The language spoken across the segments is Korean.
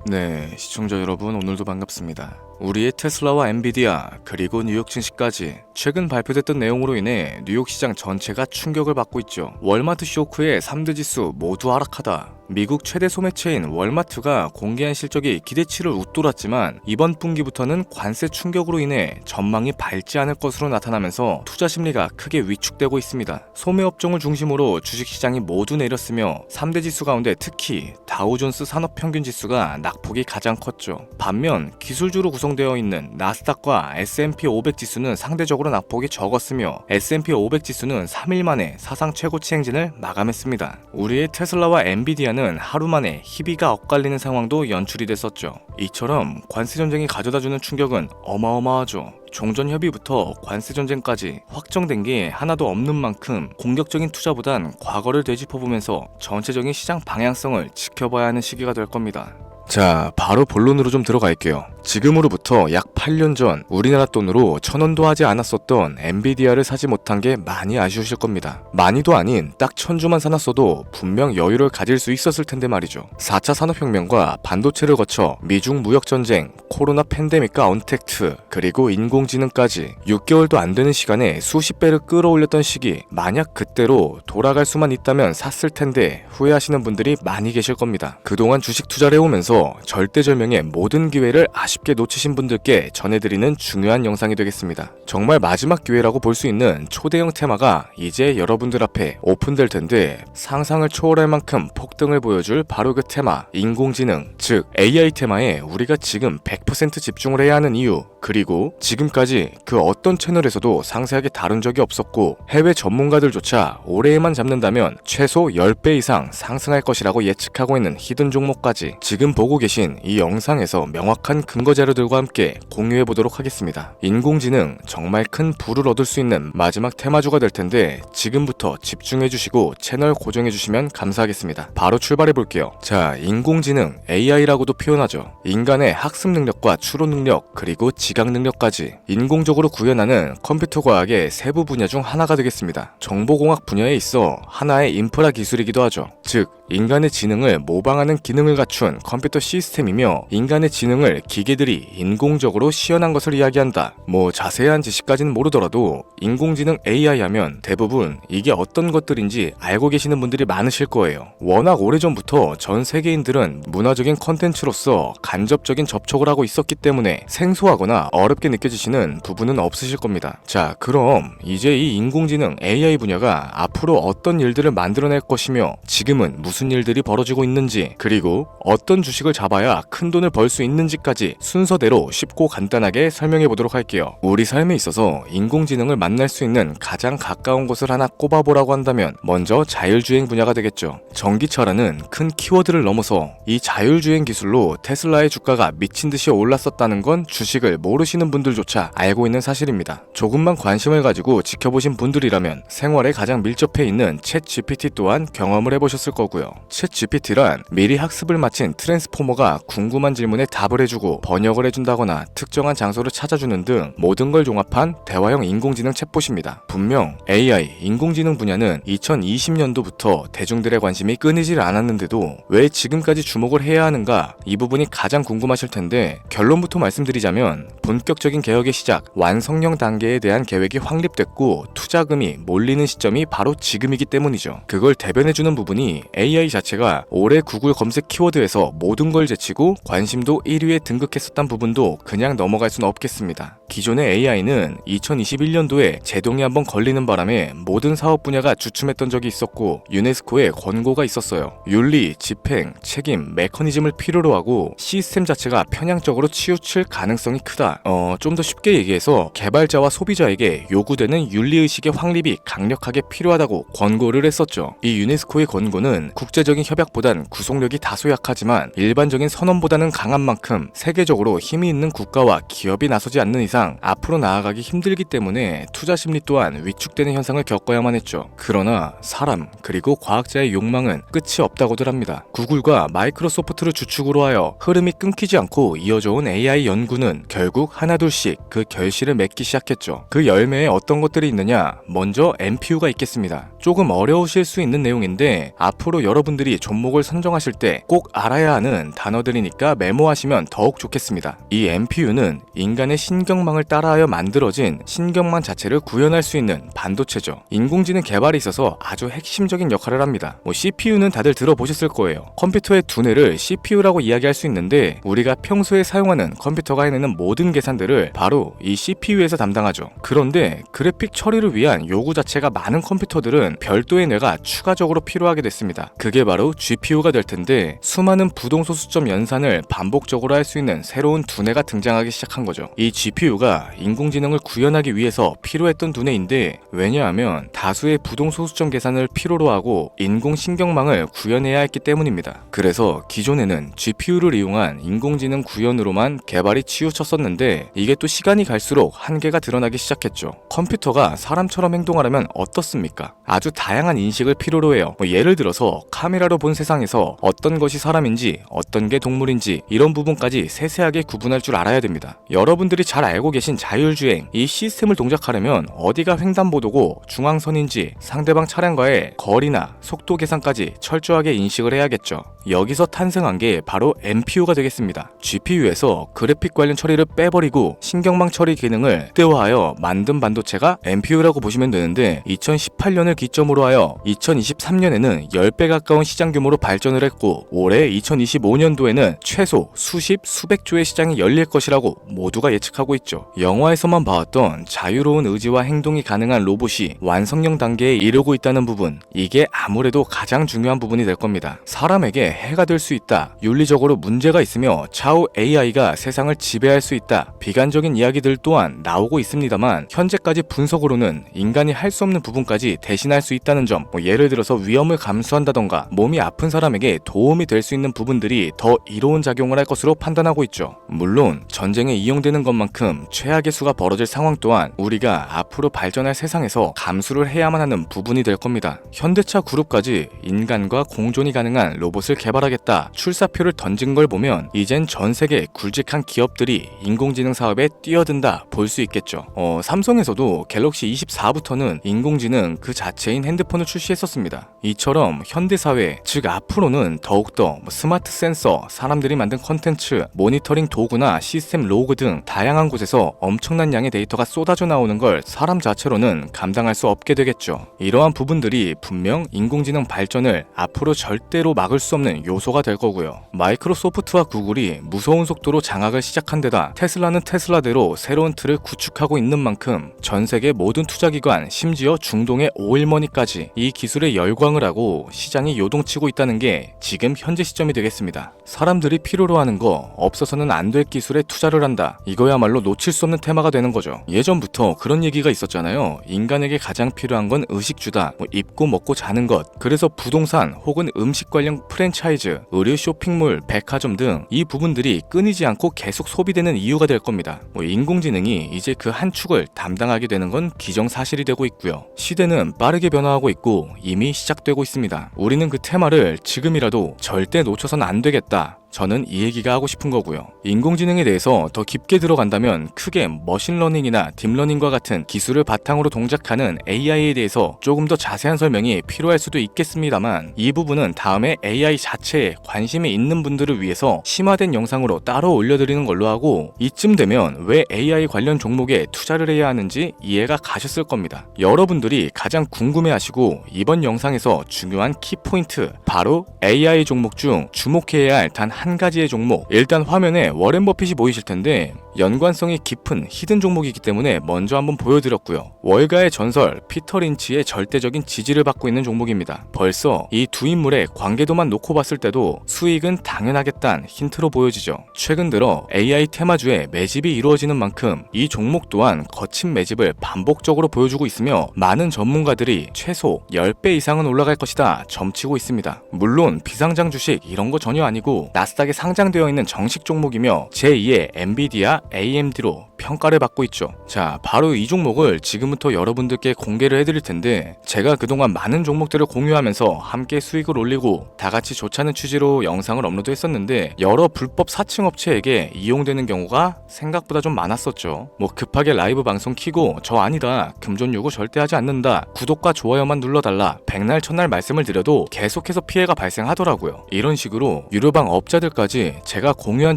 네, 시청자 여러분 오늘도 반갑습니다. 우리의 테슬라와 엔비디아 그리고 뉴욕 증시까지 최근 발표됐던 내용으로 인해 뉴욕 시장 전체가 충격을 받고 있죠. 월마트 쇼크에 3대 지수 모두 하락하다. 미국 최대 소매체인 월마트가 공개한 실적이 기대치를 웃돌았지만 이번 분기부터는 관세 충격으로 인해 전망이 밝지 않을 것으로 나타나면서 투자 심리가 크게 위축되고 있습니다. 소매업종을 중심으로 주식시장이 모두 내렸으며 3대 지수 가운데 특히 다우존스 산업평균지수가 낙폭이 가장 컸죠. 반면 기술주로 구성되어 있는 나스닥과 S&P 500 지수는 상대적으로 낙폭이 적었으며 S&P 500 지수는 3일 만에 사상 최고치 행진을 마감했습니다. 우리의 테슬라와 엔비디아는 하루 만에 희비가 엇갈리는 상황도 연출이 됐었죠. 이처럼 관세 전쟁이 가져다주는 충격은 어마어마하죠. 종전 협의부터 관세 전쟁까지 확정된 게 하나도 없는 만큼 공격적인 투자보단 과거를 되짚어보면서 전체적인 시장 방향성을 지켜봐야 하는 시기가 될 겁니다. 자, 바로 본론으로 좀 들어갈게요. 지금으로부터 약 8년 전 우리나라 돈으로 1,000원도 하지 않았었던 엔비디아를 사지 못한 게 많이 아쉬우실 겁니다. 많이도 아닌 딱 1,000주만 사놨어도 분명 여유를 가질 수 있었을 텐데 말이죠. 4차 산업혁명과 반도체를 거쳐 미중 무역전쟁, 코로나 팬데믹과 언택트, 그리고 인공지능까지 6개월도 안 되는 시간에 수십 배를 끌어올렸던 시기, 만약 그때로 돌아갈 수만 있다면 샀을 텐데 후회하시는 분들이 많이 계실 겁니다. 그동안 주식 투자를 해오면서 절대절명의 모든 기회를 아쉽게 놓치신 분들께 전해드리는 중요한 영상이 되겠습니다. 정말 마지막 기회라고 볼 수 있는 초대형 테마가 이제 여러분들 앞에 오픈될 텐데 상상을 초월할 만큼 폭등을 보여줄 바로 그 테마, 인공지능, 즉 AI 테마에 우리가 지금 100% 집중을 해야 하는 이유, 그리고 지금까지 그 어떤 채널에서도 상세하게 다룬 적이 없었고 해외 전문가들조차 올해에만 잡는다면 최소 10배 이상 상승할 것이라고 예측하고 있는 히든 종목까지 지금 보고 계신 이 영상에서 명확한 근거 자료들과 함께 공유해 보도록 하겠습니다. 인공지능 정말 큰 부를 얻을 수 있는 마지막 테마주가 될 텐데 지금부터 집중해 주시고 채널 고정해 주시면 감사하겠습니다. 바로 출발해 볼게요. 자, 인공지능 AI라고도 표현하죠. 인간의 학습 능력과 추론 능력 그리고 지각 능력까지 인공적으로 구현하는 컴퓨터 과학의 세부 분야 중 하나가 되겠습니다. 정보공학 분야에 있어 하나의 인프라 기술이기도 하죠. 즉 인간의 지능을 모방하는 기능을 갖춘 컴퓨터 시스템이며 인간의 지능을 기계들이 인공적으로 시연한 것을 이야기한다. 뭐 자세한 지식까지는 모르더라도 인공지능 AI 하면 대부분 이게 어떤 것들인지 알고 계시는 분들이 많으실 거예요. 워낙 오래전부터 전 세계인들은 문화적인 컨텐츠로서 간접적인 접촉을 하고 있었기 때문에 생소하거나 어렵게 느껴지시는 부분은 없으실 겁니다. 자, 그럼 이제 이 인공지능 AI 분야가 앞으로 어떤 일들을 만들어낼 것이며 지금은 무슨 일들이 벌어지고 있는지, 그리고 어떤 주식을 잡아야 큰 돈을 벌 수 있는지까지 순서대로 쉽고 간단하게 설명해 보도록 할게요. 우리 삶에 있어서 인공지능을 만날 수 있는 가장 가까운 곳을 하나 꼽아보라고 한다면 먼저 자율주행 분야가 되겠죠. 전기차라는 큰 키워드를 넘어서 이 자율주행 기술로 테슬라의 주가가 미친 듯이 올랐었다는 건 주식을 모르시는 분들조차 알고 있는 사실입니다. 조금만 관심을 가지고 지켜보신 분들이라면 생활에 가장 밀접해 있는 챗 GPT 또한 경험을 해보셨을 거고요. 챗 GPT란 미리 학습을 마친 트랜스포머가 궁금한 질문에 답을 해주고 번역을 해준다거나 특정한 장소를 찾아주는 등 모든 걸 종합한 대화형 인공지능 챗봇입니다. 분명 AI, 인공지능 분야는 2020년도부터 대중들의 관심이 끊이질 않았는데도 왜 지금까지 주목을 해야 하는가, 이 부분이 가장 궁금하실 텐데 결론부터 말씀드리자면 본격적인 개혁의 시작, 완성형 단계에 대한 계획이 확립됐고 투자금이 몰리는 시점이 바로 지금이기 때문이죠. 그걸 대변해주는 부분이 AI 자체가 올해 구글 검색 키워드에서 모든 걸 제치고 관심도 1위에 등극했었던 부분도 그냥 넘어갈 수는 없겠습니다. 기존의 AI는 2021년도에 제동이 한번 걸리는 바람에 모든 사업 분야가 주춤했던 적이 있었고 유네스코의 권고가 있었어요. 윤리, 집행, 책임, 메커니즘을 필요로 하고 시스템 자체가 편향적으로 치우칠 가능성이 크다. 좀 더 쉽게 얘기해서 개발자와 소비자에게 요구되는 윤리의식의 확립이 강력하게 필요하다고 권고를 했었죠. 이 유네스코의 권고는 국제적인 협약보단 구속력이 다소 약하지만 일반적인 선언보다는 강한 만큼 세계적으로 힘이 있는 국가와 기업이 나서지 않는 이상 앞으로 나아가기 힘들기 때문에 투자 심리 또한 위축되는 현상을 겪어야만 했죠. 그러나 사람 그리고 과학자의 욕망은 끝이 없다고들 합니다. 구글과 마이크로소프트를 주축으로 하여 흐름이 끊기지 않고 이어져온 AI 연구는 결국 하나둘씩 그 결실을 맺기 시작했죠. 그 열매에 어떤 것들이 있느냐? 먼저 NPU가 있겠습니다. 조금 어려우실 수 있는 내용인데 앞으로 여러분들이 종목을 선정하실 때 꼭 알아야 하는 단어들이니까 메모하시면 더욱 좋겠습니다. 이 MPU는 인간의 신경망을 따라하여 만들어진 신경망 자체를 구현할 수 있는 반도체죠. 인공지능 개발에 있어서 아주 핵심적인 역할을 합니다. CPU는 다들 들어보셨을 거예요. 컴퓨터의 두뇌를 CPU라고 이야기할 수 있는데 우리가 평소에 사용하는 컴퓨터가 해내는 모든 계산들을 바로 이 CPU에서 담당하죠. 그런데 그래픽 처리를 위한 요구 자체가 많은 컴퓨터들은 별도의 뇌가 추가적으로 필요하게 됐습니다. 그게 바로 GPU가 될 텐데 수많은 부동소수점 연산을 반복적으로 할 수 있는 새로운 두뇌가 등장하기 시작한 거죠. 이 GPU가 인공지능을 구현하기 위해서 필요했던 두뇌인데 왜냐하면 다수의 부동소수점 계산을 필요로 하고 인공신경망을 구현해야 했기 때문입니다. 그래서 기존에는 GPU를 이용한 인공지능 구현으로만 개발이 치우쳤었는데 이게 또 시간이 갈수록 한계가 드러나기 시작했죠. 컴퓨터가 사람처럼 행동하려면 어떻습니까? 아주 다양한 인식을 필요로 해요. 예를 들어서 카메라로 본 세상에서 어떤 것이 사람인지 어떤 게 동물인지 이런 부분까지 세세하게 구분할 줄 알아야 됩니다. 여러분들이 잘 알고 계신 자율주행, 이 시스템을 동작하려면 어디가 횡단보도고 중앙선인지 상대방 차량과의 거리나 속도 계산까지 철저하게 인식을 해야겠죠. 여기서 탄생한 게 바로 MPU가 되겠습니다. GPU에서 그래픽 관련 처리를 빼버리고 신경망 처리 기능을 극대화하여 만든 반도체가 MPU라고 보시면 되는데 2018년을 기점으로 하여 2023년에는 10배 가까운 시장 규모로 발전을 했고 올해 2025년도에는 최소 수십, 수백 조의 시장이 열릴 것이라고 모두가 예측하고 있죠. 영화에서만 봐왔던 자유로운 의지와 행동이 가능한 로봇이 완성형 단계에 이르고 있다는 부분, 이게 아무래도 가장 중요한 부분이 될 겁니다. 사람에게 해가 될 수 있다, 윤리적으로 문제가 있으며 차후 AI가 세상을 지배할 수 있다, 비관적인 이야기들 또한 나오고 있습니다만 현재까지 분석으로는 인간이 할 수 없는 부분까지 대신할 수 있다는 점, 예를 들어서 위험을 감수한다던가 몸이 아픈 사람에게 도움이 될 수 있는 부분들이 더 이로운 작용을 할 것으로 판단하고 있죠. 물론 전쟁에 이용되는 것만큼 최악의 수가 벌어질 상황 또한 우리가 앞으로 발전할 세상에서 감수를 해야만 하는 부분이 될 겁니다. 현대차 그룹까지 인간과 공존이 가능한 로봇을 개발하겠다 출사표를 던진 걸 보면 이젠 전 세계 굵직한 기업들이 인공지능 사업에 뛰어든다 볼 수 있겠죠. 삼성에서도 갤럭시 24부터는 인공지능 그 자체인 핸드폰을 출시했었습니다. 이처럼 현대사회, 즉 앞으로는 더욱더 스마트 센서, 사람들이 만든 컨텐츠, 모니터링 도구나 시스템 로그 등 다양한 곳에서 엄청난 양의 데이터가 쏟아져 나오는 걸 사람 자체로는 감당할 수 없게 되겠죠. 이러한 부분들이 분명 인공지능 발전을 앞으로 절대로 막을 수 없는 요소가 될 거고요. 마이크로소프트와 구글이 무서운 속도로 장악을 시작한 데다 테슬라는 테슬라대로 새로운 틀을 구축하고 있는 만큼 전 세계 모든 투자기관, 심지어 중동의 오일머니까지 이 기술에 열광을 하고 시장이 요동치고 있다는 게 지금 현재 시점이 되겠습니다. 사람들이 필요로 하는 거, 없어서는 안 될 기술에 투자를 한다. 이거야말로 놓칠 수 없는 테마가 되는 거죠. 예전부터 그런 얘기가 있었잖아요. 인간에게 가장 필요한 건 의식주다. 입고 먹고 자는 것. 그래서 부동산 혹은 음식 관련 프랜차이즈, 의류 쇼핑몰, 백화점 등 이 부분들이 끊이지 않고 계속 소비되는 이유가 될 겁니다. 인공지능이 이제 그 한 축을 담당하게 되는 건 기정사실이 되고 있고요. 시대는 빠르게 변화하고 있고 이미 시작되고 있습니다. 우리는 그 테마를 지금이라도 절대 놓쳐선 안 되겠다. 저는 이 얘기가 하고 싶은 거고요. 인공지능에 대해서 더 깊게 들어간다면 크게 머신러닝이나 딥러닝과 같은 기술을 바탕으로 동작하는 AI에 대해서 조금 더 자세한 설명이 필요할 수도 있겠습니다만 이 부분은 다음에 AI 자체에 관심이 있는 분들을 위해서 심화된 영상으로 따로 올려드리는 걸로 하고 이쯤 되면 왜 AI 관련 종목에 투자를 해야 하는지 이해가 가셨을 겁니다. 여러분들이 가장 궁금해하시고 이번 영상에서 중요한 키포인트, 바로 AI 종목 중 주목해야 할 단 한 가지의 종목. 일단 화면에 워렌 버핏이 보이실 텐데 연관성이 깊은 히든 종목이기 때문에 먼저 한번 보여드렸고요. 월가의 전설 피터 린치의 절대적인 지지를 받고 있는 종목입니다. 벌써 이 두 인물의 관계도만 놓고 봤을 때도 수익은 당연하겠다는 힌트로 보여지죠. 최근 들어 AI 테마주에 매집이 이루어지는 만큼 이 종목 또한 거친 매집을 반복적으로 보여주고 있으며 많은 전문가들이 최소 10배 이상은 올라갈 것이다 점치고 있습니다. 물론 비상장 주식 이런 거 전혀 아니고 나스닥에 상장되어 있는 정식 종목이며 제2의 엔비디아, AMD로 평가를 받고 있죠. 자, 바로 이 종목을 지금부터 여러분들께 공개를 해드릴 텐데, 제가 그동안 많은 종목들을 공유하면서 함께 수익을 올리고 다 같이 좋자는 취지로 영상을 업로드했었는데, 여러 불법 사칭 업체에게 이용되는 경우가 생각보다 좀 많았었죠. 뭐 급하게 라이브 방송 키고 저 아니다, 금전 요구 절대 하지 않는다, 구독과 좋아요만 눌러달라, 백날 천날 말씀을 드려도 계속해서 피해가 발생하더라고요. 이런 식으로 유료방 업자들까지 제가 공유한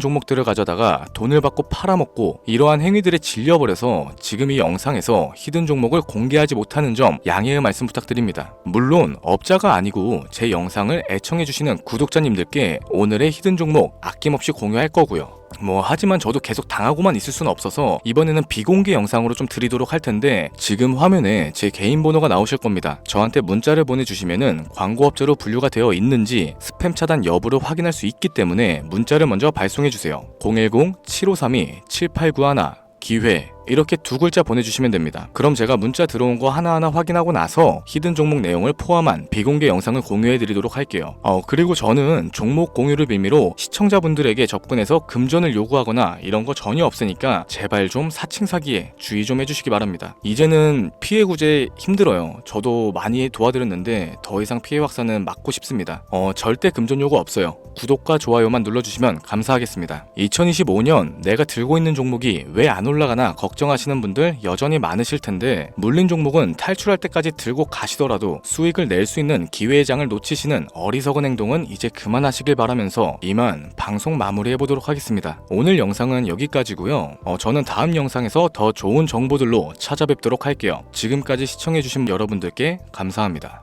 종목들을 가져다가 돈을 받고 팔아먹고, 이러한 행위들에 질려버려서 지금 이 영상에서 히든 종목을 공개하지 못하는 점 양해의 말씀 부탁드립니다. 물론 업자가 아니고 제 영상을 애청해주시는 구독자님들께 오늘의 히든 종목 아낌없이 공유할 거고요. 하지만 저도 계속 당하고만 있을 수는 없어서 이번에는 비공개 영상으로 좀 드리도록 할 텐데, 지금 화면에 제 개인 번호가 나오실 겁니다. 저한테 문자를 보내주시면은 광고업자로 분류가 되어 있는지 스팸 차단 여부를 확인할 수 있기 때문에 문자를 먼저 발송해주세요. 010-7532-7891 기회, 이렇게 두 글자 보내주시면 됩니다. 그럼 제가 문자 들어온 거 하나하나 확인하고 나서 히든 종목 내용을 포함한 비공개 영상을 공유해드리도록 할게요. 그리고 저는 종목 공유를 빌미로 시청자분들에게 접근해서 금전을 요구하거나 이런 거 전혀 없으니까 제발 좀 사칭 사기에 주의 좀 해주시기 바랍니다. 이제는 피해 구제 힘들어요. 저도 많이 도와드렸는데 더 이상 피해 확산은 막고 싶습니다. 절대 금전 요구 없어요. 구독과 좋아요만 눌러주시면 감사하겠습니다. 2025년 내가 들고 있는 종목이 왜 안 올라가나 걱정하시는 분들 여전히 많으실 텐데, 물린 종목은 탈출할 때까지 들고 가시더라도 수익을 낼 수 있는 기회의 장을 놓치시는 어리석은 행동은 이제 그만하시길 바라면서 이만 방송 마무리해보도록 하겠습니다. 오늘 영상은 여기까지고요. 저는 다음 영상에서 더 좋은 정보들로 찾아뵙도록 할게요. 지금까지 시청해주신 여러분들께 감사합니다.